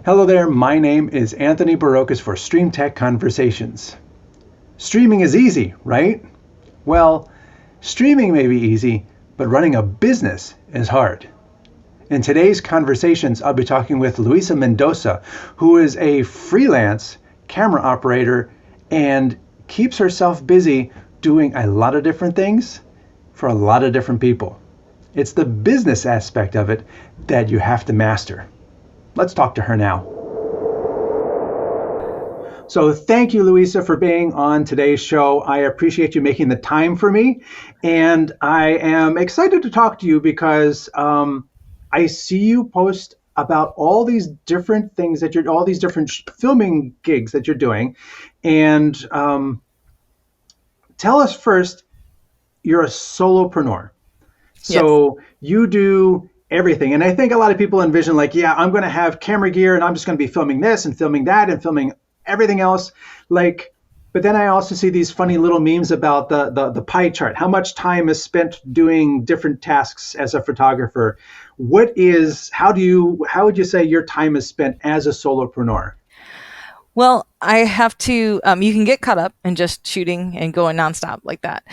Hello there, my name is Anthony Barocas for Stream Tech Conversations. Streaming is easy, right? Well, streaming may be easy, but running a business is hard. In today's conversations, I'll be talking with Luisa Mendoza, who is a freelance camera operator and keeps herself busy doing a lot of different things for a lot of different people. It's the business aspect of it that you have to master. Let's talk to her now. So thank you, Luisa, for being on today's show. I appreciate you making the time for me. And I am excited to talk to you because I see you post about all these different things that all these different filming gigs that you're doing. And tell us first, you're a solopreneur. So yes. You do everything. And I think a lot of people envision I'm going to have camera gear and I'm just going to be filming this and filming that and filming everything else. But then I also see these funny little memes about the pie chart. How much time is spent doing different tasks as a photographer? How would you say your time is spent as a solopreneur? Well, I have to, you can get caught up in just shooting and going nonstop like that.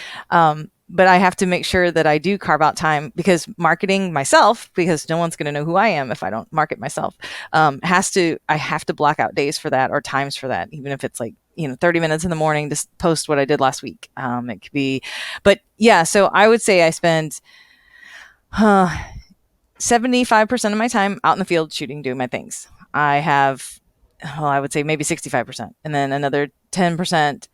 But I have to make sure that I do carve out time because marketing myself, because no one's going to know who I am if I don't market myself, I have to block out days for that or times for that, even if it's 30 minutes in the morning to post what I did last week. It could be, but yeah, so I would say I spend 75% of my time out in the field shooting, doing my things. I would say maybe 65%. And then another 10%,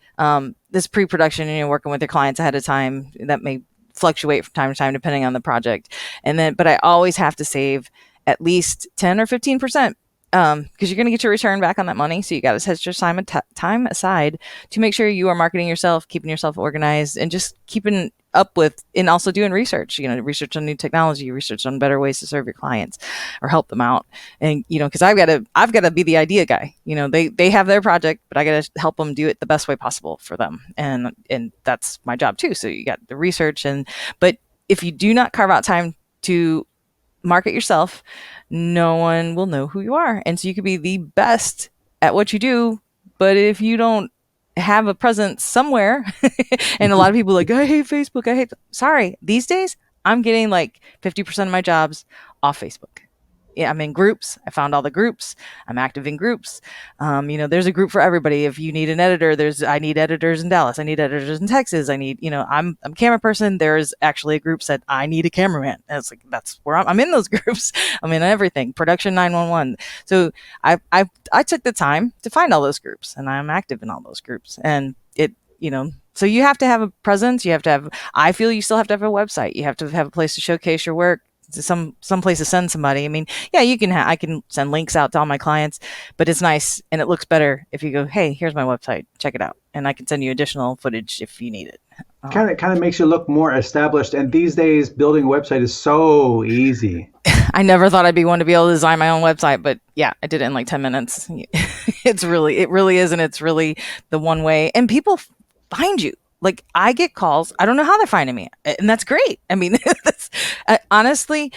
this pre-production, working with your clients ahead of time. That may fluctuate from time to time depending on the project. But I always have to save at least 10 or 15%, because you're going to get your return back on that money. So you got to set your time aside to make sure you are marketing yourself, keeping yourself organized, and just keeping up with, and also doing research, research on new technology, research on better ways to serve your clients or help them out. And, because I've got to be the idea guy. They have their project, but I got to help them do it the best way possible for them. And that's my job too. So you got the research but if you do not carve out time to market yourself, no one will know who you are. And so you could be the best at what you do, but if you don't have a presence somewhere, and a lot of people are like, I hate Facebook. Sorry, these days I'm getting 50% of my jobs off Facebook. Yeah, I'm in groups. I found all the groups. I'm active in groups. There's a group for everybody. If you need an editor, I need editors in Dallas. I need editors in Texas. I need, I'm a camera person. There's actually a group that I need a cameraman. And it's that's where I'm in those groups. I'm in everything. Production 911. So I took the time to find all those groups, and I'm active in all those groups. And so you have to have a presence. I feel you still have to have a website. You have to have a place to showcase your work. Some place to send somebody. I can send links out to all my clients, but it's nice and it looks better if you go, hey, here's my website, check it out, and I can send you additional footage if you need it. Kind of makes you look more established. And these days, building a website is so easy. I never thought I'd be one to be able to design my own website, but yeah, I did it in 10 minutes. It really is, and it's really the one way. And people find you. I get calls. I don't know how they're finding me. And that's great. Honestly,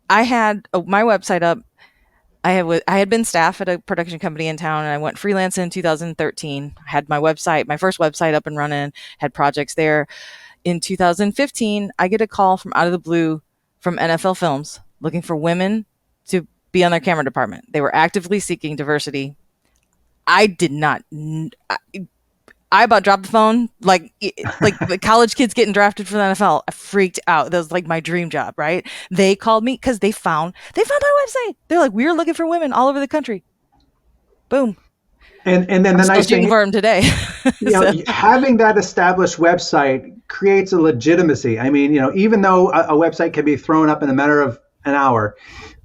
I had my website up. I had been staff at a production company in town, and I went freelance in 2013. I had my first website up and running, had projects there. In 2015, I get a call from out of the blue from NFL Films looking for women to be on their camera department. They were actively seeking diversity. I did not... I about dropped the phone, like the college kids getting drafted for the NFL. I freaked out. That was my dream job, right? They called me because they found my website. They're like, we're looking for women all over the country. Boom. And then the nice thing for them today. Having that established website creates a legitimacy. Even though a website can be thrown up in a matter of an hour,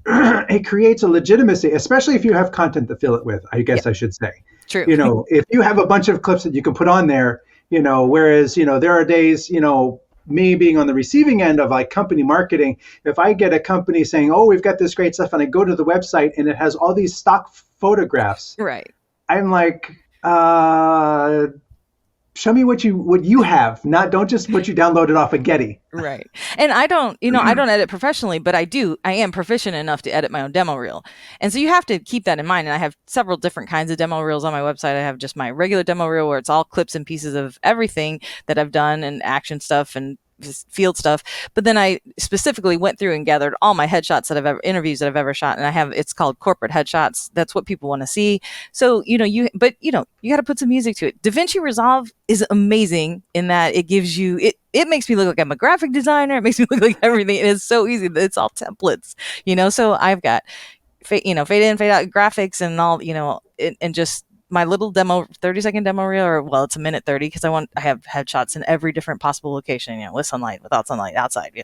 it creates a legitimacy, especially if you have content to fill it with, I guess I should say. True. If you have a bunch of clips that you can put on there, whereas, there are days, me being on the receiving end of company marketing, if I get a company saying, oh, we've got this great stuff, and I go to the website and it has all these stock photographs. Right. I'm like, show me what you have, not don't just what you downloaded off of Getty. Right. And I don't, I don't edit professionally, but I am proficient enough to edit my own demo reel. And so you have to keep that in mind. And I have several different kinds of demo reels on my website. I have just my regular demo reel where it's all clips and pieces of everything that I've done and action stuff and field stuff. But then I specifically went through and gathered all my headshots that I've ever interviews that I've ever shot. And it's called corporate headshots. That's what people want to see. So, you got to put some music to it. DaVinci Resolve is amazing in that it gives you, it makes me look like I'm a graphic designer. It makes me look like everything. It is so easy. It's all templates, so I've got, fade in, fade out graphics and all, and just my little demo, 30-second demo reel, or well, it's a minute 30 because I have headshots in every different possible location, with sunlight, without sunlight, outside.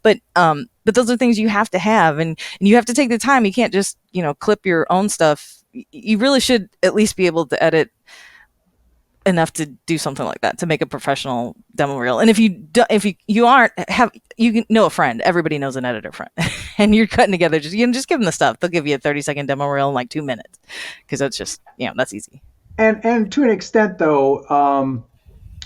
But those are things you have to have, and you have to take the time. You can't just, clip your own stuff. You really should at least be able to edit enough to do something like that, to make a professional demo reel. And if you know a friend, everybody knows an editor friend, and you're cutting together, just give them the stuff. They'll give you a 30-second demo reel in like 2 minutes, because that's just, that's easy. And to an extent though,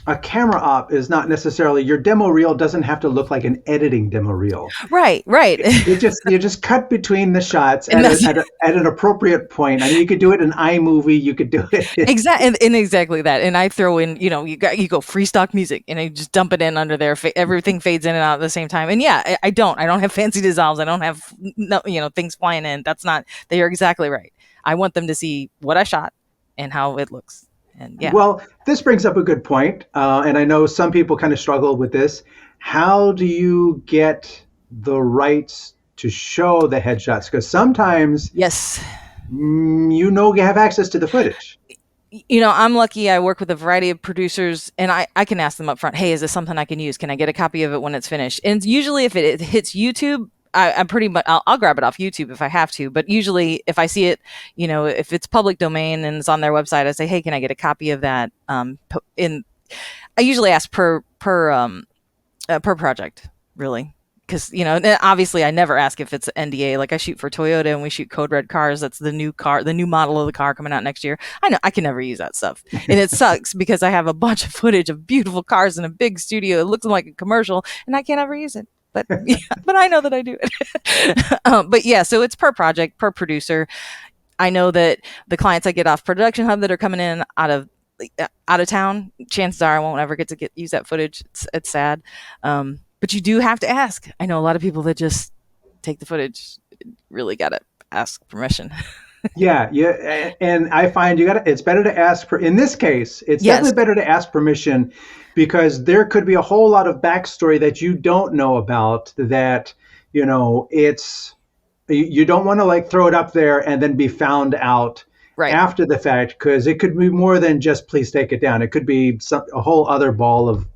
a camera op is not necessarily, your demo reel doesn't have to look like an editing demo reel. Right. You just cut between the shots at an appropriate point. I mean, you could do it in iMovie. You could do it exactly that. And I throw in, you go free stock music, and I just dump it in under there. Everything fades in and out at the same time. And yeah, I don't have fancy dissolves. I don't have things flying in. You're exactly right. I want them to see what I shot and how it looks. And yeah. Well, this brings up a good point. And I know some people kind of struggle with this. How do you get the rights to show the headshots? Because sometimes, yes, you have access to the footage. I'm lucky. I work with a variety of producers, and I can ask them up front, hey, is this something I can use? Can I get a copy of it when it's finished? And usually if it hits YouTube, I'm pretty much, I'll grab it off YouTube if I have to. But usually if I see it, if it's public domain and it's on their website, I say, hey, can I get a copy of that? I usually ask per project, really. Because, obviously I never ask if it's NDA. Like I shoot for Toyota and we shoot Code Red cars. That's the new model of the car coming out next year. I know I can never use that stuff. And it sucks because I have a bunch of footage of beautiful cars in a big studio. It looks like a commercial and I can't ever use it. But I know that I do it. But yeah, so it's per project, per producer. I know that the clients I get off Production Hub that are coming in out of town, chances are I won't ever get to use that footage. It's sad. But you do have to ask. I know a lot of people that just take the footage. Really got to ask permission. Yeah. And I find it's better to ask in this case, it's definitely better to ask permission, because there could be a whole lot of backstory that you don't know about that, you don't want to throw it up there and then be found out after the fact, because it could be more than just please take it down. It could be a whole other ball of,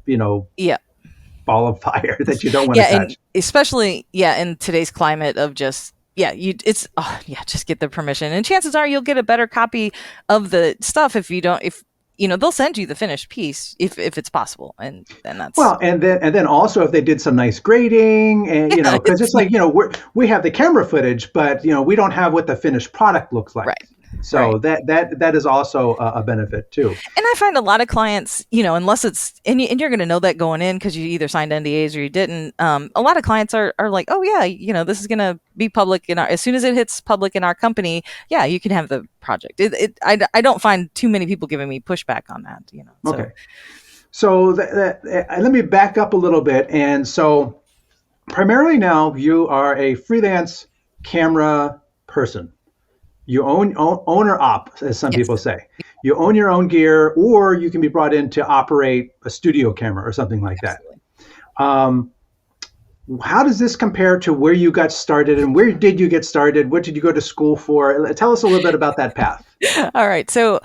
ball of fire that you don't want to touch. And especially, in today's climate of just, just get the permission. And chances are you'll get a better copy of the stuff if they'll send you the finished piece if it's possible. And then that's and then also if they did some nice grading, and because it's like, we have the camera footage, but we don't have what the finished product looks like. Right. So that is also a benefit too. And I find a lot of clients, unless it's, and you're going to know that going in because you either signed NDAs or you didn't. A lot of clients are like, oh yeah, this is going to be public as soon as it hits public in our company. Yeah, you can have the project. I don't find too many people giving me pushback on that. So. Okay. So let me back up a little bit. And so primarily now you are a freelance camera person. You own or op, as some people say. You own your own gear, or you can be brought in to operate a studio camera or something like that. How does this compare to where you got started, and where did you get started? What did you go to school for? Tell us a little bit about that path. All right. So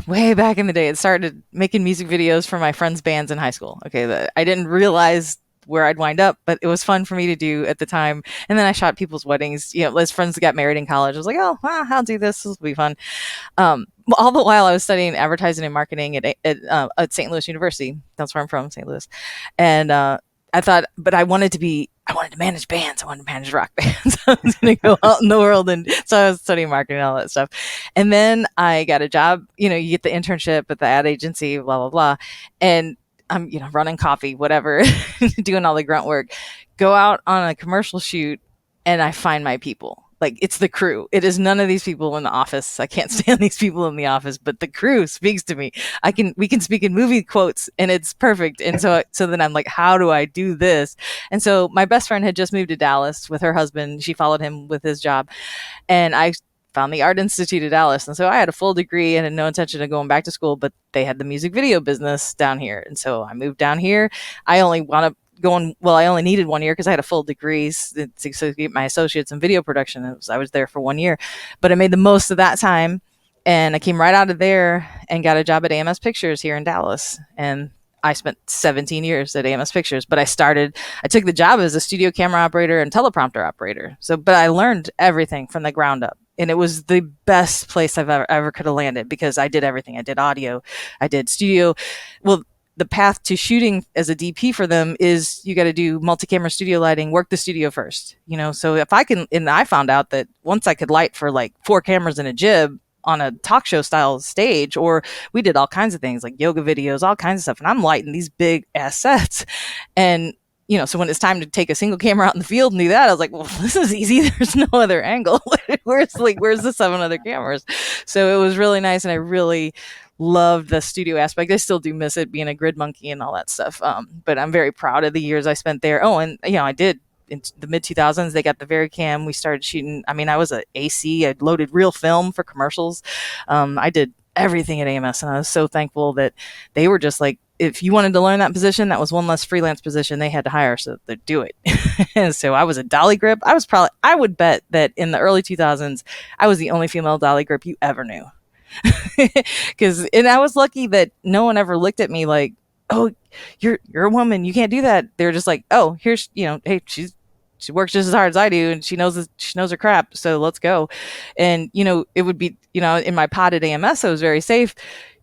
way back in the day, I started making music videos for my friends' bands in high school. Okay. I didn't realize where I'd wind up, but it was fun for me to do at the time. And then I shot people's weddings, as friends got married in college. I was like, oh, I'll do this. This will be fun. All the while I was studying advertising and marketing at St. Louis University. That's where I'm from, St. Louis. And I thought, but I wanted to be I wanted to manage bands. I wanted to manage rock bands. I was going to go out in the world. And so I was studying marketing and all that stuff. And then I got a job, you get the internship at the ad agency, blah, blah, blah. And I'm, running coffee, whatever, doing all the grunt work, go out on a commercial shoot, and I find my people. Like, it's the crew. It is none of these people in the office. I can't stand these people in the office, but the crew speaks to me. We can speak in movie quotes, and it's perfect. And so then I'm like, how do I do this? And so my best friend had just moved to Dallas with her husband. She followed him with his job, and I found the Art Institute of Dallas. And so I had a full degree and had no intention of going back to school, but they had the music video business down here. And so I moved down here. I only needed 1 year because I had a full degree to get my associates in video production. I was there for 1 year, but I made the most of that time. And I came right out of there and got a job at AMS Pictures here in Dallas. And I spent 17 years at AMS Pictures, but I took the job as a studio camera operator and teleprompter operator. But I learned everything from the ground up. And it was the best place I've ever could have landed because I did everything. I did audio, I did studio. Well, the path to shooting as a DP for them is you got to do multi-camera studio lighting, work the studio first, so if I can, and I found out that once I could light for like 4 cameras and a jib on a talk show style stage, or we did all kinds of things like yoga videos, all kinds of stuff. And I'm lighting these big ass sets. And, so when it's time to take a single camera out in the field and do that, I was like, well, this is easy. There's no other angle. Where's the 7 other cameras? So it was really nice. And I really loved the studio aspect. I still do miss it, being a grid monkey and all that stuff. But I'm very proud of the years I spent there. Oh, and I did in the mid 2000s. They got the Vericam. We started shooting. I mean, I was a AC. I loaded real film for commercials. I did everything at AMS, and I was so thankful that they were just like, if you wanted to learn that position, that was one less freelance position they had to hire, so they'd do it. And so I was a dolly grip. I would bet that in the early 2000s, I was the only female dolly grip you ever knew. And I was lucky that no one ever looked at me like, oh, you're a woman, you can't do that. They're just like, oh, here's, hey, she works just as hard as I do, and she knows her crap, so let's go. And it would be, in my pod at AMS, I was very safe.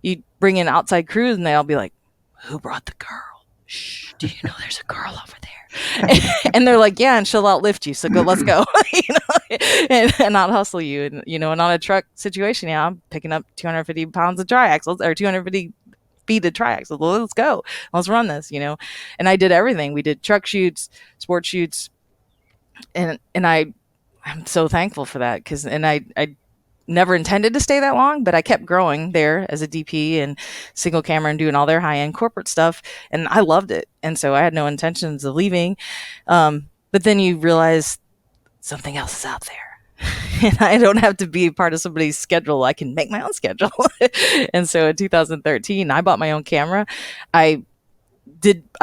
You'd bring in outside crews, and they'd all be like, who brought the girl? Shh, do you know there's a girl over there? And they're like, yeah, and she'll outlift you, so let's go. And I'll hustle you. And and on a truck situation, I'm picking up 250 pounds of triaxles, or 250 feet of triaxles. Well, let's go, let's run this. And I did everything. We did truck shoots, sports shoots, and I'm so thankful for that, because I never intended to stay that long, but I kept growing there as a DP and single camera and doing all their high-end corporate stuff, and I loved it. And so I had no intentions of leaving. But then you realize something else is out there. And I don't have to be part of somebody's schedule. I can make my own schedule. And so in 2013, I bought my own camera. I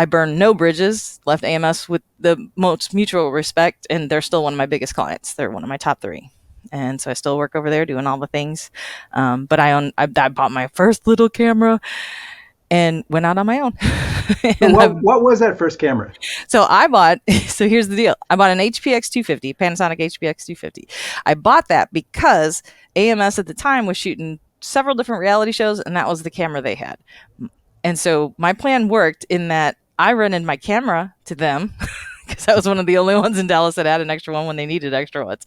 burned no bridges, left AMS with the most mutual respect, and they're still one of my biggest clients. They're one of my top 3. And so I still work over there doing all the things. But I bought my first little camera and went out on my own. What was that first camera? So here's the deal. I bought an HPX 250, Panasonic HPX 250. I bought that because AMS at the time was shooting several different reality shows, and that was the camera they had. And so my plan worked in that I rented my camera to them, because I was one of the only ones in Dallas that had an extra one when they needed extra ones.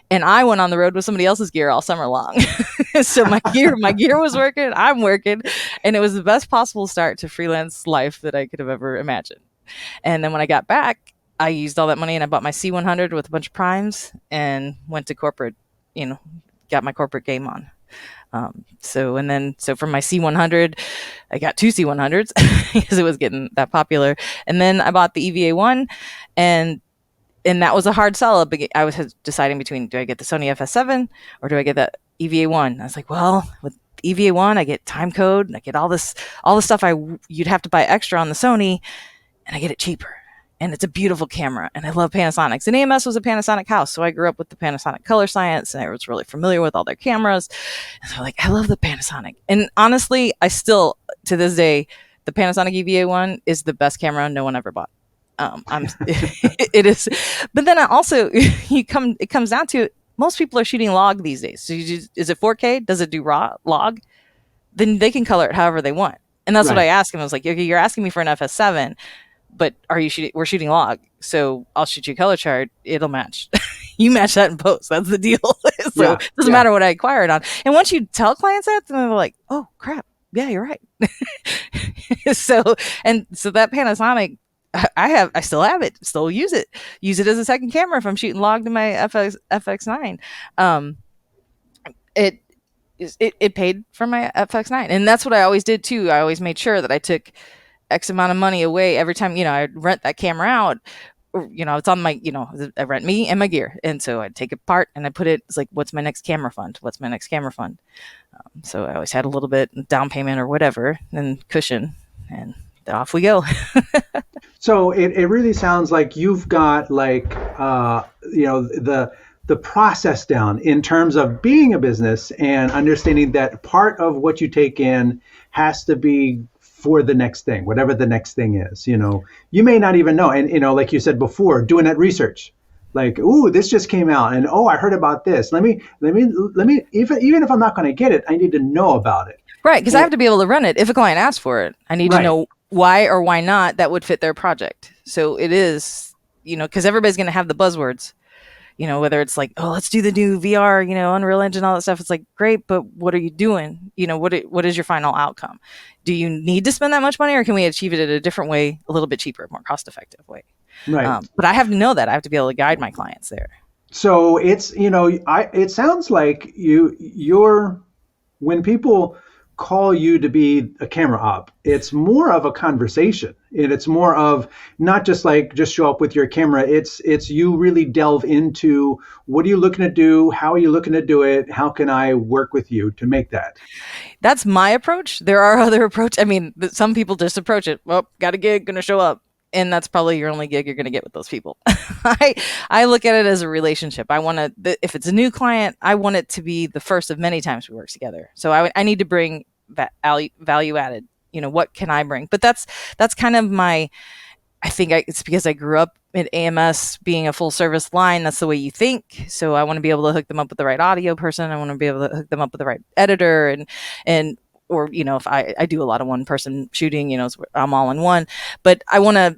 And I went on the road with somebody else's gear all summer long. So my gear was working, I'm working, and it was the best possible start to freelance life that I could have ever imagined. And then when I got back, I used all that money and I bought my C100 with a bunch of primes and went to corporate, got my corporate game on. So from my C100, I got 2 C100s because it was getting that popular. And then I bought the EVA1, and that was a hard sell. I was deciding between, do I get the Sony FS7 or do I get the EVA1? I was like, well, with EVA1, I get time code and I get all the stuff you'd have to buy extra on the Sony, and I get it cheaper. And it's a beautiful camera, and I love Panasonics. And AMS was a Panasonic house, so I grew up with the Panasonic color science, and I was really familiar with all their cameras. And so I love the Panasonic. And honestly, I still, to this day, the Panasonic EVA1 is the best camera no one ever bought. It is. But then it comes down to, most people are shooting log these days. So is it 4K? Does it do raw log? Then they can color it however they want. And that's right. What I asked him. I was like, okay, you're asking me for an FS7. but are you shooting? We're shooting log, so I'll shoot you a color chart. It'll match. You match that in post. That's the deal. So Yeah, it doesn't yeah. matter what I acquire it on. And once you tell clients that, then they're like, oh crap, yeah, you're right. so so that Panasonic, I still have it, still use it as a second camera if I'm shooting log to my FX9. Um, it it paid for my FX9, and that's what I always did too. I always made sure that I took X amount of money away every time, I'd rent that camera out. Or, it's on my, I rent me and my gear. And so I'd take it apart and I put it, it's like, what's my next camera fund? What's my next camera fund? So I always had a little bit down payment or whatever, and cushion, and off we go. So it really sounds like you've got like the process down in terms of being a business and understanding that part of what you take in has to be for the next thing, whatever the next thing is. You may not even know, and like you said before, doing that research. Like, ooh, this just came out, and oh, I heard about this. Let me. Even if I'm not going to get it, I need to know about it. Right, because I have to be able to run it. If a client asks for it, I need to Right. know why or why not that would fit their project. So it is, because everybody's going to have the buzzwords, whether it's like, oh, let's do the new VR, Unreal Engine, all that stuff. It's like, great, but what are you doing? What is your final outcome? Do you need to spend that much money, or can we achieve it in a different way, a little bit cheaper, more cost-effective way? Right. But I have to know that. I have to be able to guide my clients there. So it's it sounds like you're when people call you to be a camera op, it's more of a conversation, and it's more of not just like just show up with your camera. It's you really delve into what are you looking to do, how are you looking to do it, how can I work with you to make that. That's my approach. There are other approach. I mean, some people just approach it. Well, got a gig, gonna show up, and that's probably your only gig you're going to get with those people. I look at it as a relationship. I want to, if it's a new client, I want it to be the first of many times we work together. So I need to bring that value added. What can I bring? But that's kind of my. I think it's because I grew up in AMS being a full service line. That's the way you think. So I want to be able to hook them up with the right audio person. I want to be able to hook them up with the right editor and or if I do a lot of one person shooting, I'm all in one, but I want to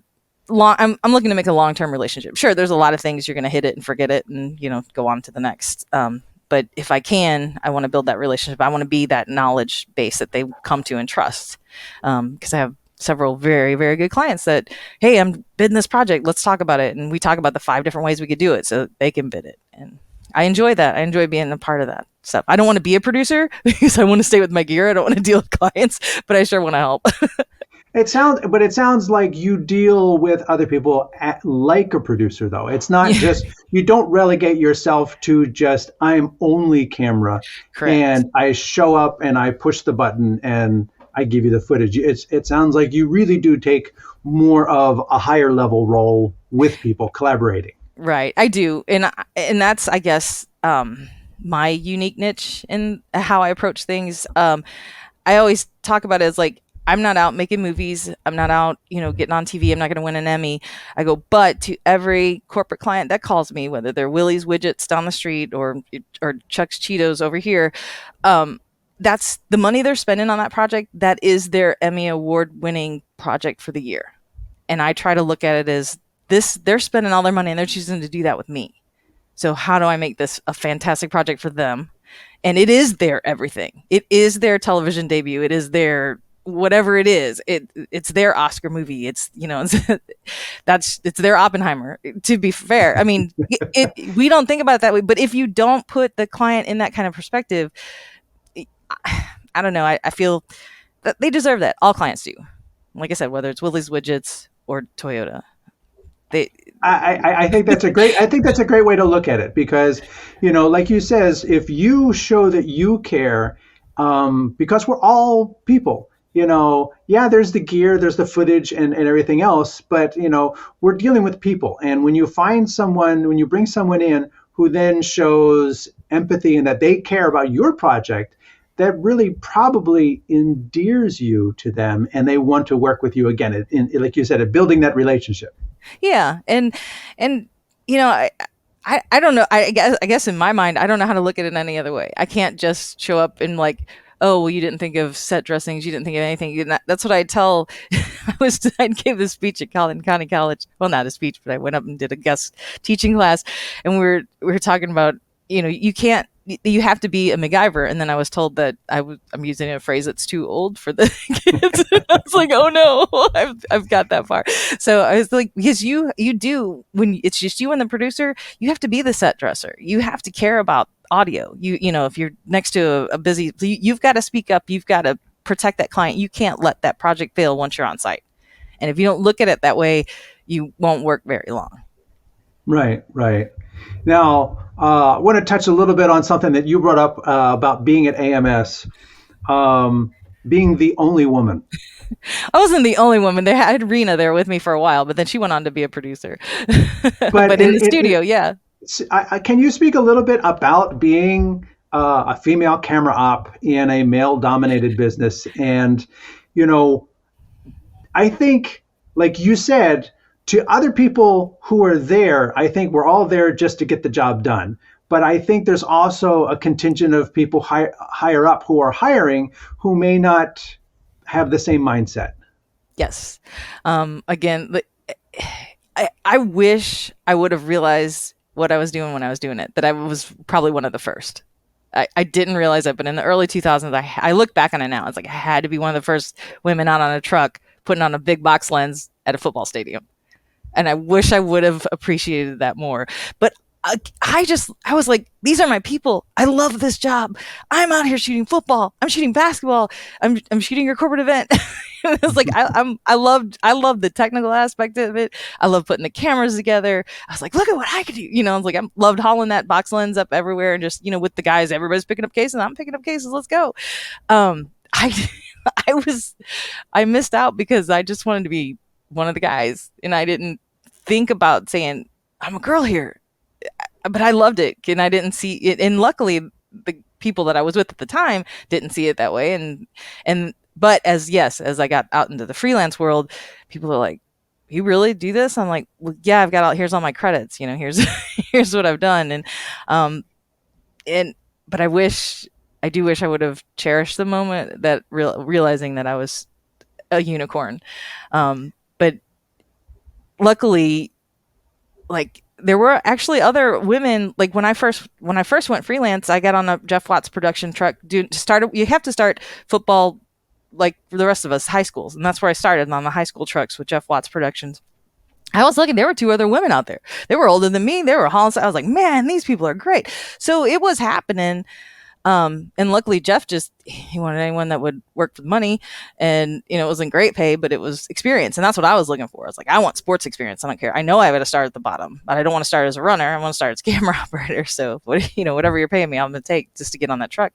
I'm looking to make a long-term relationship. Sure, there's a lot of things you're going to hit it and forget it and go on to the next. But if I can, I want to build that relationship. I want to be that knowledge base that they come to and trust. Because I have several very, very good clients that, hey, I'm bidding this project. Let's talk about it. And we talk about the 5 different ways we could do it so they can bid it. And I enjoy that. I enjoy being a part of that stuff. I don't want to be a producer because I want to stay with my gear. I don't want to deal with clients, but I sure want to help. It sounds like you deal with other people like a producer, though. It's not just you don't relegate yourself to just I'm only camera, Correct. and I show up and I push the button and I give you the footage. It sounds like you really do take more of a higher level role with people collaborating. Right, I do, and that's, I guess, my unique niche in how I approach things. I always talk about it as like, I'm not out making movies. I'm not out, getting on TV. I'm not going to win an Emmy. I go, but to every corporate client that calls me, whether they're Willie's Widgets down the street or Chuck's Cheetos over here, that's the money they're spending on that project. That is their Emmy award winning project for the year. And I try to look at it as this, they're spending all their money and they're choosing to do that with me. So how do I make this a fantastic project for them? And it is their everything. It is their television debut. It is their whatever it is. It's their Oscar movie. It's it's their Oppenheimer. To be fair, I mean, we don't think about it that way. But if you don't put the client in that kind of perspective, I don't know. I feel that they deserve that. All clients do. Like I said, whether it's Willie's Widgets or Toyota, they. I think that's a great way to look at it because, like you says, if you show that you care, because we're all people, yeah, there's the gear, there's the footage and everything else, but, we're dealing with people. And when you bring someone in who then shows empathy and that they care about your project, that really probably endears you to them and they want to work with you again. Like you said, building that relationship. Yeah. And I don't know. I guess in my mind, I don't know how to look at it any other way. I can't just show up and like, oh, well, you didn't think of set dressings, you didn't think of anything. That's what I tell. I gave this speech at County College. Well, not a speech, but I went up and did a guest teaching class, and we were talking about, you can't. You have to be a MacGyver, and then I was told that I'm using a phrase that's too old for the kids. I was like, oh no, I've got that far. So I was like, because you do, when it's just you and the producer, you have to be the set dresser. You have to care about audio. If you're next to a busy, you've got to speak up. You've got to protect that client. You can't let that project fail once you're on site. And if you don't look at it that way, you won't work very long. Right, right. Now, I want to touch a little bit on something that you brought up about being at AMS, being the only woman. I wasn't the only woman. They had Rena there with me for a while, but then she went on to be a producer. But But in the studio, yeah. can you speak a little bit about being a female camera op in a male-dominated business? And, you know, I think, like you said, to other people who are there, I think we're all there just to get the job done. But I think there's also a contingent of people higher up who are hiring who may not have the same mindset. Yes. Again, I wish I would have realized what I was doing when I was doing it, that I was probably one of the first. I didn't realize it, but in the early 2000s, I look back on it now. It's like I had to be one of the first women out on a truck putting on a big box lens at a football stadium. And I wish I would have appreciated that more. But I was like, these are my people. I love this job. I'm out here shooting football. I'm shooting basketball. I'm shooting your corporate event. It was like, I loved the technical aspect of it. I love putting the cameras together. I was like, look at what I could do. I was like, I loved hauling that box lens up everywhere and just, with the guys, everybody's picking up cases. I'm picking up cases. Let's go. I, I missed out because I just wanted to be one of the guys, and I didn't think about saying, I'm a girl here. But I loved it, and I didn't see it. And luckily, the people that I was with at the time didn't see it that way. But as I got out into the freelance world, people are like, "You really do this?" I'm like, "Well, yeah, I've got here's all my credits. Here's here's what I've done." But I do wish I would have cherished the moment, that realizing that I was a unicorn. But luckily, like, there were actually other women. Like, when I first went freelance, I got on a Jeff Watts production truck. You have to start football like for the rest of us, high schools, and that's where I started, on the high school trucks with Jeff Watts Productions. I was looking, there were two other women out there. They were older than me. They were hauling. I was like, man, these people are great. So it was happening. And luckily Jeff he wanted anyone that would work for money, and it wasn't great pay, but it was experience. And that's what I was looking for. I was like, I want sports experience. I don't care. I know I got to start at the bottom, but I don't want to start as a runner. I want to start as a camera operator. So whatever you're paying me, I'm going to take just to get on that truck.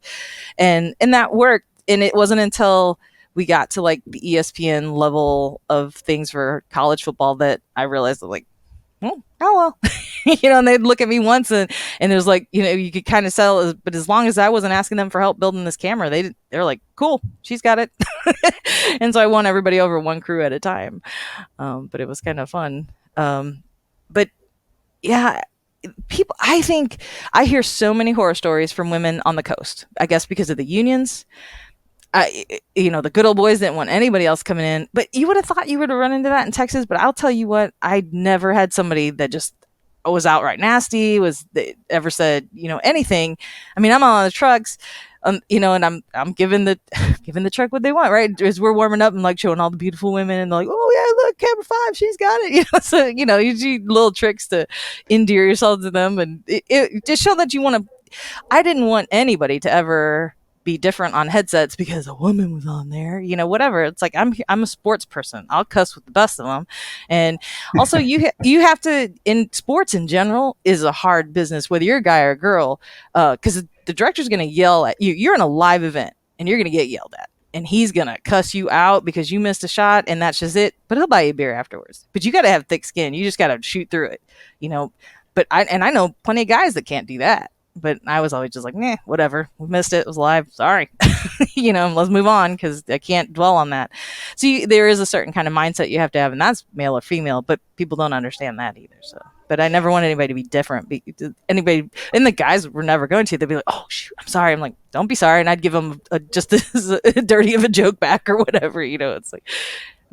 And that worked. And it wasn't until we got to like the ESPN level of things for college football that I realized that, like, oh well, and they'd look at me once, and there's like, you could kind of sell, but as long as I wasn't asking them for help building this camera, they're like, cool, she's got it. And so I won everybody over one crew at a time. But it was kind of fun. But yeah, I think I hear so many horror stories from women on the coast, I guess because of the unions. The good old boys didn't want anybody else coming in, but you would have thought you would have run into that in Texas. But I'll tell you what, I never had somebody that just was outright nasty, ever said, anything. I mean, I'm on the trucks, and I'm giving the truck what they want, right? As we're warming up and like showing all the beautiful women, and they're like, oh yeah, look, camera 5, she's got it. So, you do little tricks to endear yourself to them, and it just show that you want to. I didn't want anybody to ever be different on headsets because a woman was on there, whatever. It's like, I'm a sports person. I'll cuss with the best of them. And also you have to, in sports in general, is a hard business, whether you're a guy or a girl, because the director's going to yell at you. You're in a live event and you're going to get yelled at, and he's going to cuss you out because you missed a shot, and that's just it. But he'll buy you a beer afterwards. But you got to have thick skin. You just got to shoot through it, but I know plenty of guys that can't do that. But I was always just like, nah, whatever. We missed it. It was live. Sorry. Let's move on, because I can't dwell on that. So there is a certain kind of mindset you have to have, and that's male or female, but people don't understand that either. So but I never want anybody to be different. Anybody, and the guys were never going to. They'd be like, "Oh, shoot, I'm sorry." I'm like, "Don't be sorry," and I'd give them just as dirty of a joke back or whatever. It's like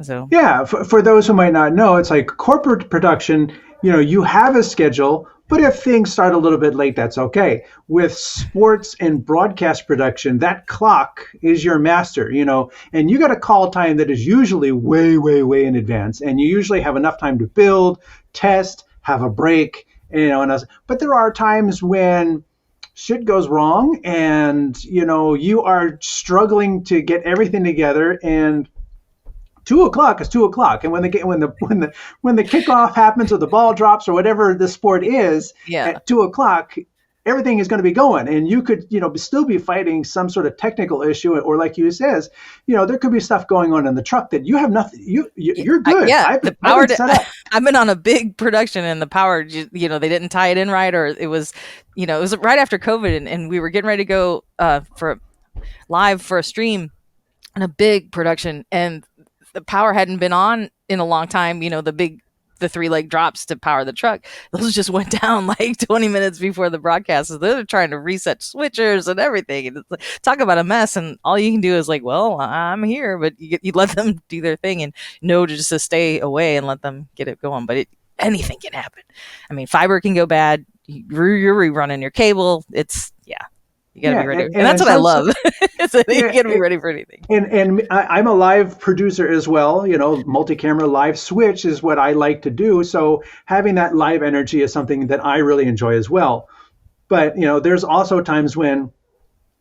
so. Yeah, for those who might not know, it's like corporate production, you have a schedule, but if things start a little bit late, that's okay. With sports and broadcast production, that clock is your master, and you got a call time that is usually way, way, way in advance. And you usually have enough time to build, test, have a break, but there are times when shit goes wrong and, you are struggling to get everything together, and 2 o'clock is 2 o'clock, and when the kickoff happens or the ball drops or whatever the sport is, Yeah. at 2 o'clock, everything is going to be going, and you could still be fighting some sort of technical issue, or like you says, there could be stuff going on in the truck that you have nothing. You're good. The power. I've been on a big production, and the power, they didn't tie it in right, or it was right after COVID, and we were getting ready to go for live for a stream in a big production, and the power hadn't been on in a long time. The 3-leg drops to power the truck, those just went down like 20 minutes before the broadcast. So they're trying to reset switchers and everything. And it's like, talk about a mess. And all you can do is like, well, I'm here, but you let them do their thing and know to just stay away and let them get it going. But anything can happen. I mean, fiber can go bad. You're rerunning your cable. You got to be ready. And that's what I love. So you got to be ready for anything. And I'm a live producer as well. Multi-camera live switch is what I like to do. So having that live energy is something that I really enjoy as well. But, there's also times when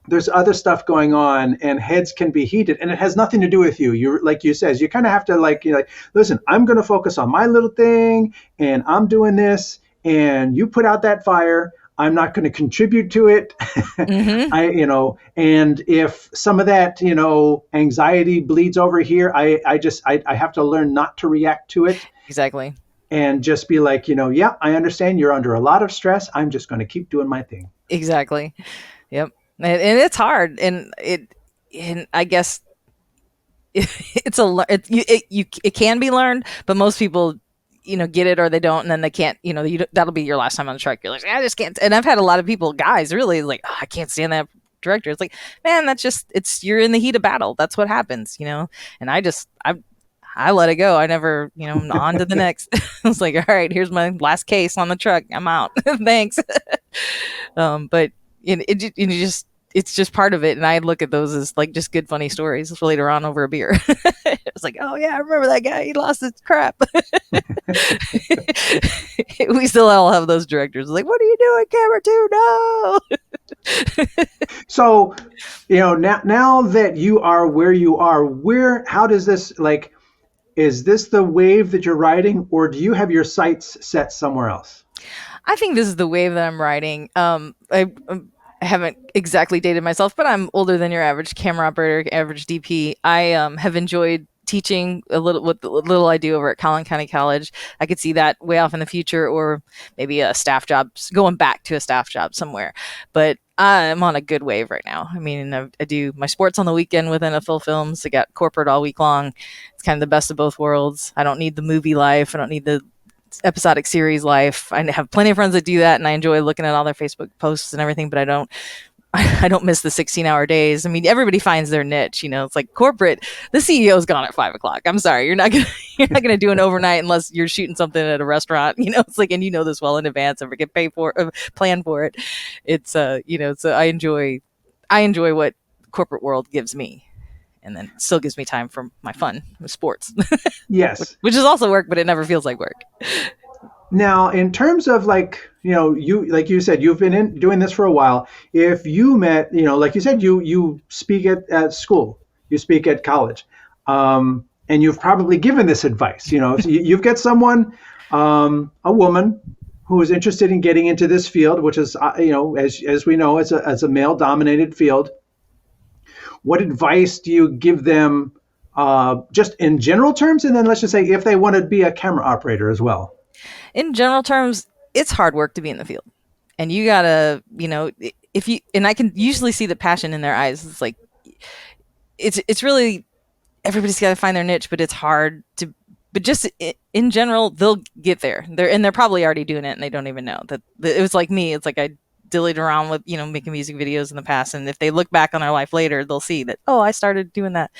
there's other stuff going on and heads can be heated, and it has nothing to do with you. You, like you says, you kind of have to listen, I'm going to focus on my little thing and I'm doing this, and you put out that fire. I'm not going to contribute to it. Mm-hmm. And if some of that, anxiety bleeds over here, I have to learn not to react to it. Exactly. And just be like, yeah, I understand you're under a lot of stress. I'm just going to keep doing my thing. Exactly. Yep. And it's hard. And I guess it can be learned, but most people get it or they don't, and then they can't, that'll be your last time on the truck. You're like, I just can't. And I've had a lot of people, guys, really like, oh, I can't stand that director. It's like, man, you're in the heat of battle. That's what happens, And I let it go. I never, on to the next. I was like, all right, here's my last case on the truck. I'm out. Thanks. But it's just part of it. And I look at those as like just good, funny stories later on over a beer. It's like, oh yeah, I remember that guy. He lost his crap. We still all have those directors. Like, what are you doing, camera 2? No. So, now that you are where you are, how does this, is this the wave that you're riding, or do you have your sights set somewhere else? I think this is the wave that I'm riding. I haven't exactly dated myself, but I'm older than your average camera operator, average DP. I have enjoyed teaching a little what the little I do over at Collin County College. I could see that way off in the future, or maybe a staff job, going back to a staff job somewhere. But I'm on a good wave right now. I mean, I do my sports on the weekend with NFL Films. I got corporate all week long. It's kind of the best of both worlds. I don't need the movie life. I don't need the episodic series life. I have plenty of friends that do that, and I enjoy looking at all their Facebook posts and everything, but I don't miss the 16-hour days. I mean, everybody finds their niche. It's like corporate. The CEO's gone at 5:00. I'm sorry, you're not gonna do an overnight unless you're shooting something at a restaurant. It's like, and this well in advance and get paid for, plan for it. It's so I enjoy what corporate world gives me, and then still gives me time for my fun with sports. Yes, which is also work, but it never feels like work. Now, in terms of you, like you said, you've been doing this for a while. If you met, like you said, you speak at school, you speak at college, and you've probably given this advice. You've got someone, a woman, who is interested in getting into this field, which is, as we know, it's a male-dominated field. What advice do you give them, just in general terms, and then let's just say if they want to be a camera operator as well? In general terms, it's hard work to be in the field, and you gotta, and I can usually see the passion in their eyes. It's like, it's really, everybody's got to find their niche, but it's hard to but just in general, they'll get there. They're probably already doing it, and they don't even know that. It was like me. It's like I dillied around with making music videos in the past, and if they look back on their life later, they'll see that, oh, I started doing that.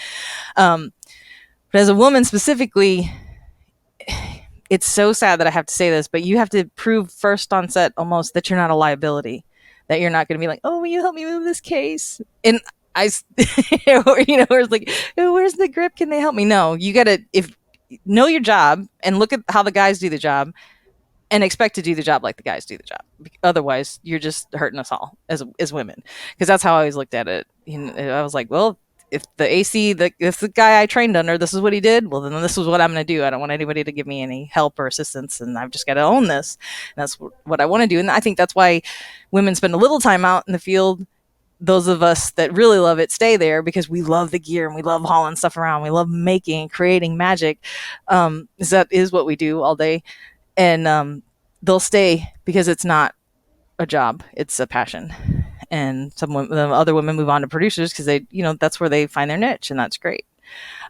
But as a woman specifically, it's so sad that I have to say this, but you have to prove first on set almost that you're not a liability, that you're not going to be like, oh, will you help me move this case? And I, or, where it's like, oh, where's the grip? Can they help me? No, you got to know your job and look at how the guys do the job and expect to do the job like the guys do the job. Otherwise, you're just hurting us all as women. Because that's how I always looked at it. I was like, well, if the AC, if the guy I trained under, this is what he did, well, then this is what I'm going to do. I don't want anybody to give me any help or assistance, and I've just got to own this. And that's what I want to do. And I think that's why women spend a little time out in the field. Those of us that really love it stay there because we love the gear and we love hauling stuff around. We love making and creating magic. That is what we do all day. And they'll stay because it's not a job, it's a passion. And some other women move on to producers because they, that's where they find their niche, and that's great.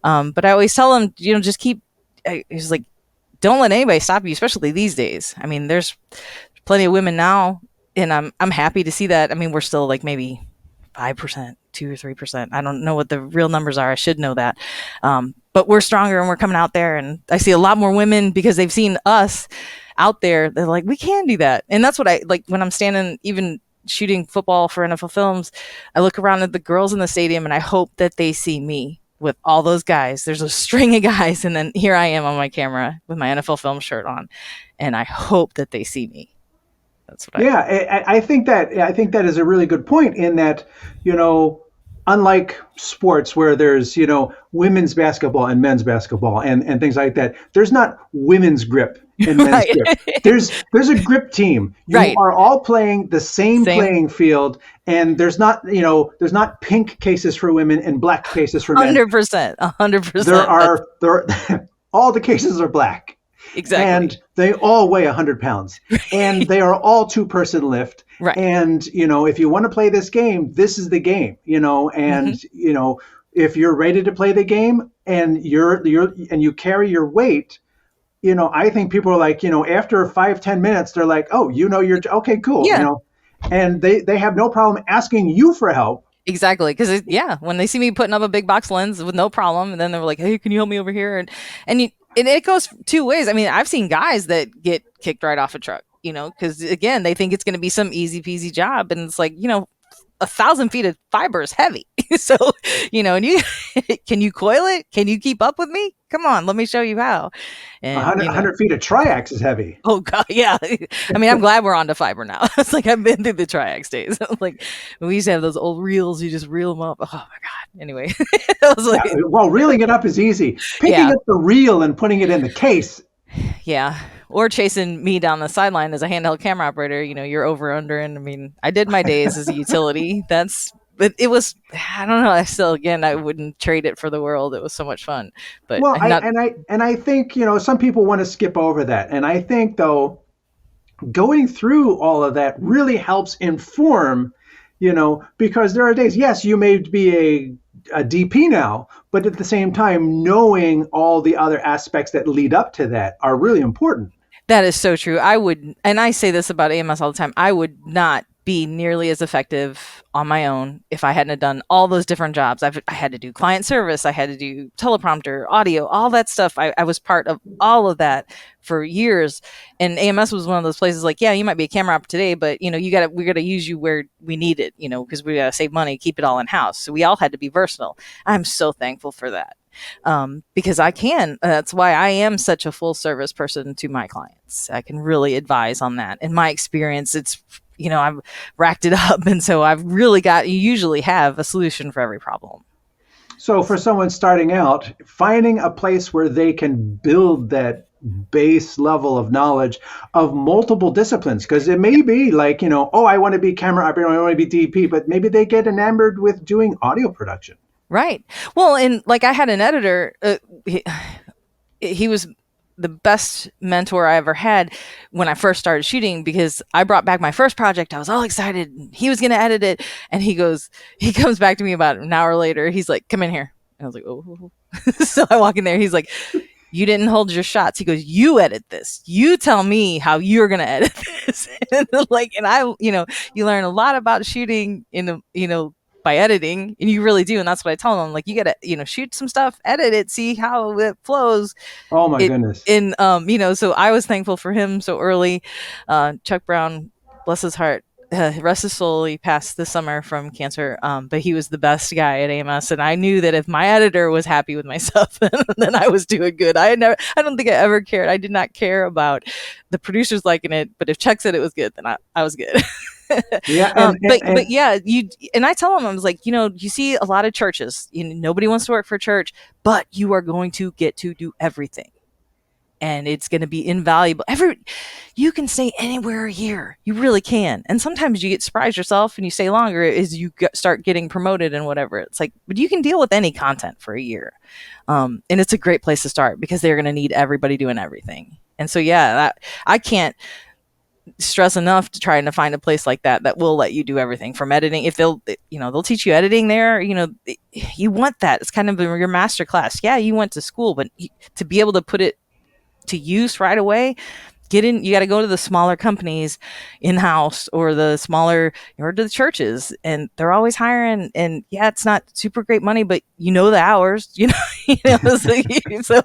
But I always tell them, just keep. It's like, don't let anybody stop you, especially these days. I mean, there's plenty of women now, and I'm happy to see that. I mean, we're still like maybe 5%, 2 or 3%. I don't know what the real numbers are. I should know that. But we're stronger and we're coming out there, and I see a lot more women because they've seen us out there. They're like, we can do that. And that's what I like when I'm standing, even shooting football for NFL Films. I look around at the girls in the stadium and I hope that they see me with all those guys. There's a string of guys, and then here I am on my camera with my NFL Film shirt on, and I hope that they see me. That's what I think that is a really good point, in that, unlike sports where there's, women's basketball and men's basketball and things like that, there's not women's grip and men's Right. grip. There's a grip team. You Right. are all playing the same playing field, and there's not pink cases for women and black cases for men. 100%. 100%. There all the cases are black. Exactly. And they all weigh 100 pounds, and they are all 2-person lift. Right. And, if you want to play this game, this is the game, and, if you're ready to play the game and you carry your weight, I think people are like, after 5-10 minutes, they're like, oh, you're okay, cool. Yeah. And they have no problem asking you for help. Exactly. Because, when they see me putting up a big box lens with no problem, and then they're like, hey, can you help me over here? And it goes two ways. I mean, I've seen guys that get kicked right off a truck, because, again, they think it's going to be some easy peasy job. And it's like, 1,000 feet of fiber is heavy. So, and you can you coil it? Can you keep up with me? Come on, let me show you how. And 100 feet of triax is heavy. Oh God, yeah. I mean, I'm glad we're on to fiber now. It's like I've been through the triax days. Like we used to have those old reels. You just reel them up. Oh my God. Anyway, I was like, well, reeling it up is easy. Picking up the reel and putting it in the case. Yeah. Or chasing me down the sideline as a handheld camera operator, you're over under. And I mean, I did my days as a utility. But it was, I don't know. I wouldn't trade it for the world. It was so much fun. But well, I think, some people want to skip over that. And I think, though, going through all of that really helps inform, because there are days, yes, you may be a DP now, but at the same time, knowing all the other aspects that lead up to that are really important. That is so true. And I say this about AMS all the time, I would not be nearly as effective on my own if I hadn't done all those different jobs. I had to do client service, I had to do teleprompter, audio, all that stuff. I was part of all of that for years. And AMS was one of those places like, yeah, you might be a camera op today, but we got to use you where we need it, because we got to save money, keep it all in house. So we all had to be versatile. I'm so thankful for that. Because I can. That's why I am such a full service person to my clients. I can really advise on that. In my experience, it's, I've racked it up. And so you usually have a solution for every problem. So for someone starting out, finding a place where they can build that base level of knowledge of multiple disciplines, because it may be like, I want to be camera operator, I want to be DP, but maybe they get enamored with doing audio production. Right. Well, and like I had an editor, he was the best mentor I ever had when I first started shooting, because I brought back my first project. I was all excited. He was going to edit it. And he comes back to me about an hour later. He's like, come in here. And I was like, oh. So I walk in there. He's like, you didn't hold your shots. He goes, you edit this. You tell me how you're going to edit this. And you learn a lot about shooting by editing, and you really do. And that's what I tell them. Like, you got to, shoot some stuff, edit it, see how it flows. Oh my goodness. So I was thankful for him so early. Chuck Brown, bless his heart, rest his soul, he passed this summer from cancer, but he was the best guy at AMS, and I knew that if my editor was happy with my stuff, then I was doing good. I don't think I ever cared. I did not care about the producers liking it, but if Chuck said it was good, then I was good. Yeah, but yeah, and I tell them, I was like, you see a lot of churches, nobody wants to work for a church, but you are going to get to do everything. And it's going to be invaluable. You can stay anywhere a year. You really can. And sometimes you get surprised yourself and you stay longer as you start getting promoted and whatever. It's like, but you can deal with any content for a year. And it's a great place to start because they're going to need everybody doing everything. And so, yeah, I can't stress enough to try to find a place like that will let you do everything from editing. If they'll teach you editing there, you want that. It's kind of your master class. Yeah, you went to school, but to be able to put it to use right away, you got to go to the smaller companies in-house or the smaller, or to the churches, and they're always hiring. And yeah, it's not super great money, but the hours, so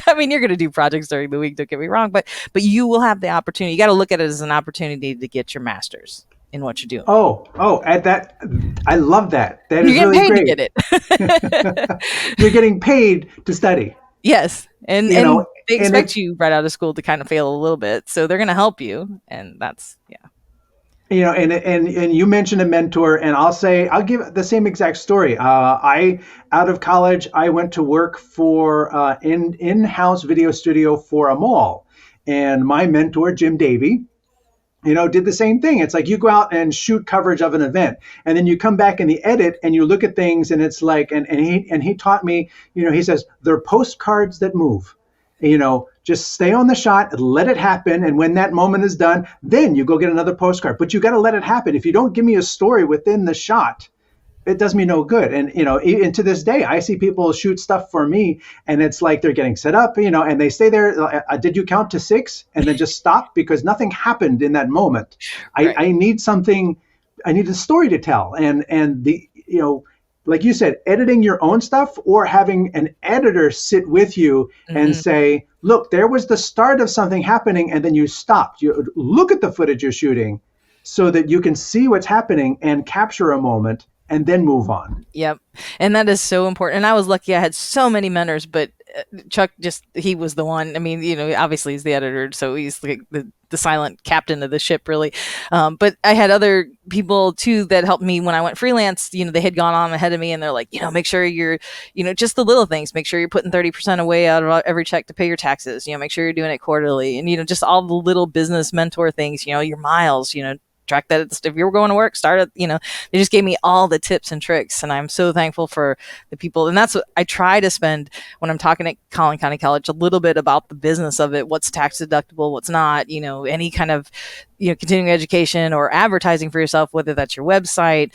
I mean, you're going to do projects during the week, don't get me wrong, but you will have the opportunity. You got to look at it as an opportunity to get your master's in what you're doing. Oh, at that, I love that. That you're is really great. You're getting paid to get it. You're getting paid to study. Yes. And they expect you right out of school to kind of fail a little bit. So they're going to help you. And that's, yeah. And you mentioned a mentor, and I'll give the same exact story. Out of college, I went to work for in-house video studio for a mall. And my mentor, Jim Davey, did the same thing. It's like you go out and shoot coverage of an event, and then you come back in the edit and you look at things, and it's like, and he taught me, he says, they're postcards that move. Just stay on the shot, let it happen, and when that moment is done, then you go get another postcard. But you got to let it happen. If you don't give me a story within the shot, it does me no good. And, and to this day, I see people shoot stuff for me, and it's like they're getting set up, and they stay there. Did you count to 6? And then just stop because nothing happened in that moment. Right. I need something. I need a story to tell. And the, like you said, editing your own stuff or having an editor sit with you and say, look, there was the start of something happening, and then you stopped. You look at the footage you're shooting so that you can see what's happening and capture a moment and then move on. Yep. And that is so important. And I was lucky I had so many mentors, but Chuck he was the one. I mean, obviously he's the editor, so he's like the silent captain of the ship, really. But I had other people too that helped me when I went freelance. They had gone on ahead of me, and they're like, make sure you're, just the little things. Make sure you're putting 30% away out of every check to pay your taxes. Make sure you're doing it quarterly, and just all the little business mentor things. Your miles. Track that. If you were going to work, start at, they just gave me all the tips and tricks. And I'm so thankful for the people. And that's what I try to spend when I'm talking at Collin County College, a little bit about the business of it, what's tax deductible, what's not, any kind of, continuing education or advertising for yourself, whether that's your website,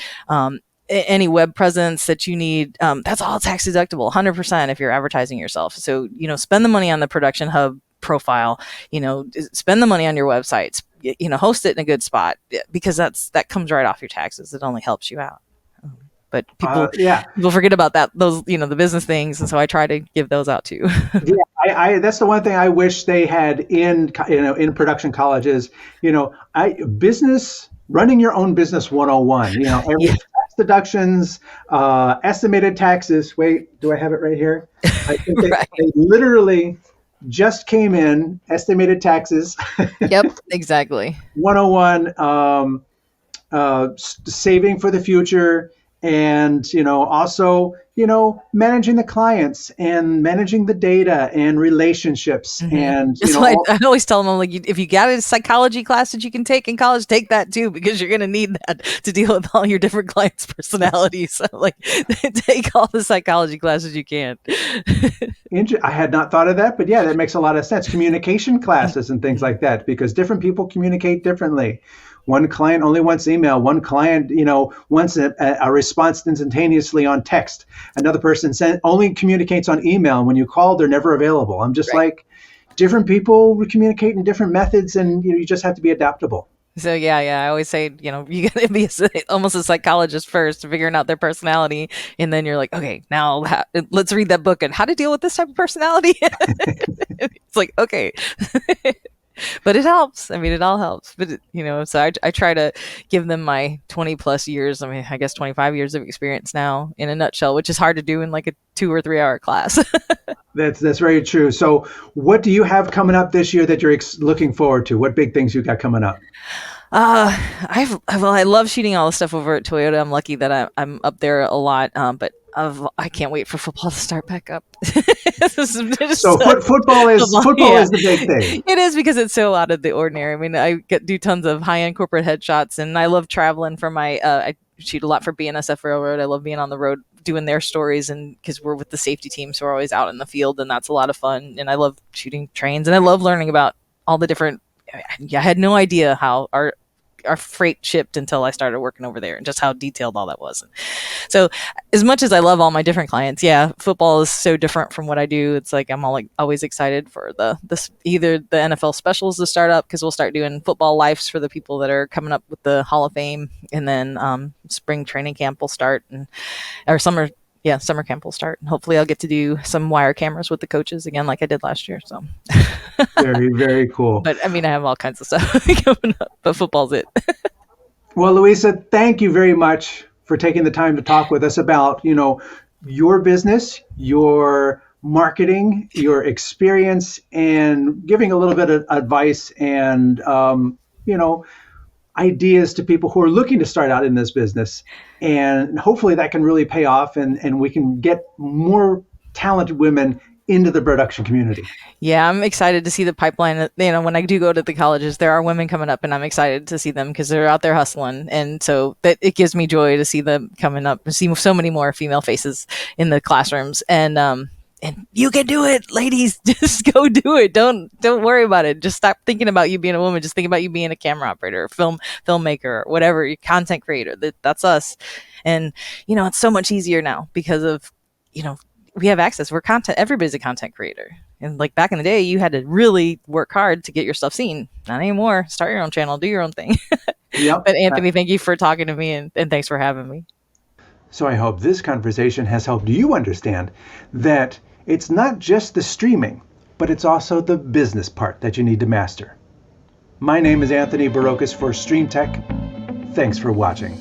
any web presence that you need, that's all tax deductible, 100% if you're advertising yourself. So, spend the money on the production hub profile, spend the money on your websites, host it in a good spot, because that comes right off your taxes. It only helps you out. But people forget about that, those, the business things. And so I try to give those out too. I that's the one thing I wish they had in production colleges, running your own business 101, every tax deductions, estimated taxes. Wait, do I have it right here? I think they literally just came in, estimated taxes. Yep, exactly. 101, saving for the future, and also managing the clients and managing the data and relationships. And I always tell them, like, if you got a psychology class that you can take in college, take that too, because you're going to need that to deal with all your different clients' personalities. So, like, take all the psychology classes you can. I had not thought of that, but yeah, that makes a lot of sense. Communication classes and things like that, because different people communicate differently. One client only wants email. One client, wants a response instantaneously on text. Another person only communicates on email. And when you call, they're never available. I'm just like, different people communicate in different methods, and you just have to be adaptable. So yeah, I always say, you got to be almost a psychologist first, figuring out their personality, and then you're like, okay, now let's read that book and how to deal with this type of personality. It's like, okay. But it helps. I mean, it all helps. But, so I try to give them my 20 plus years. I mean, I guess 25 years of experience now in a nutshell, which is hard to do in like a 2 or 3 hour class. That's very true. So what do you have coming up this year that you're looking forward to? What big things you got coming up? I love shooting all the stuff over at Toyota. I'm lucky that I'm up there a lot. But I can't wait for football to start back up. So football is the big thing. It is, because it's so out of the ordinary. I mean, I do tons of high-end corporate headshots, and I love traveling for my. I shoot a lot for BNSF Railroad. I love being on the road doing their stories, and because we're with the safety team, so we're always out in the field, and that's a lot of fun. And I love shooting trains, and I love learning about all the different. I had no idea how our freight shipped until I started working over there, and just how detailed all that was. So as much as I love all my different clients, football is so different from what I do. It's like I'm always excited for either the NFL specials to start up, because we'll start doing football lives for the people that are coming up with the Hall of Fame, and then spring training camp will start, or summer camp will start. And hopefully I'll get to do some wire cameras with the coaches again, like I did last year. So very, very cool. But I mean, I have all kinds of stuff coming up, but football's it. Well, Luisa, thank you very much for taking the time to talk with us about, your business, your marketing, your experience, and giving a little bit of advice and, ideas to people who are looking to start out in this business. And hopefully that can really pay off, and we can get more talented women into the production community. Yeah, I'm excited to see the pipeline. When I do go to the colleges, there are women coming up, and I'm excited to see them because they're out there hustling. And so that it gives me joy to see them coming up and see so many more female faces in the classrooms. And you can do it, ladies. Just go do it. Don't worry about it. Just stop thinking about you being a woman. Just think about you being a camera operator, filmmaker, whatever, your content creator. That's us. And it's so much easier now because of we have access. We're content. Everybody's a content creator. And like back in the day, you had to really work hard to get your stuff seen. Not anymore. Start your own channel. Do your own thing. Yep. But Anthony, thank you for talking to me, and thanks for having me. So I hope this conversation has helped you understand that it's not just the streaming, but it's also the business part that you need to master. My name is Anthony Barocas for Stream Tech. Thanks for watching.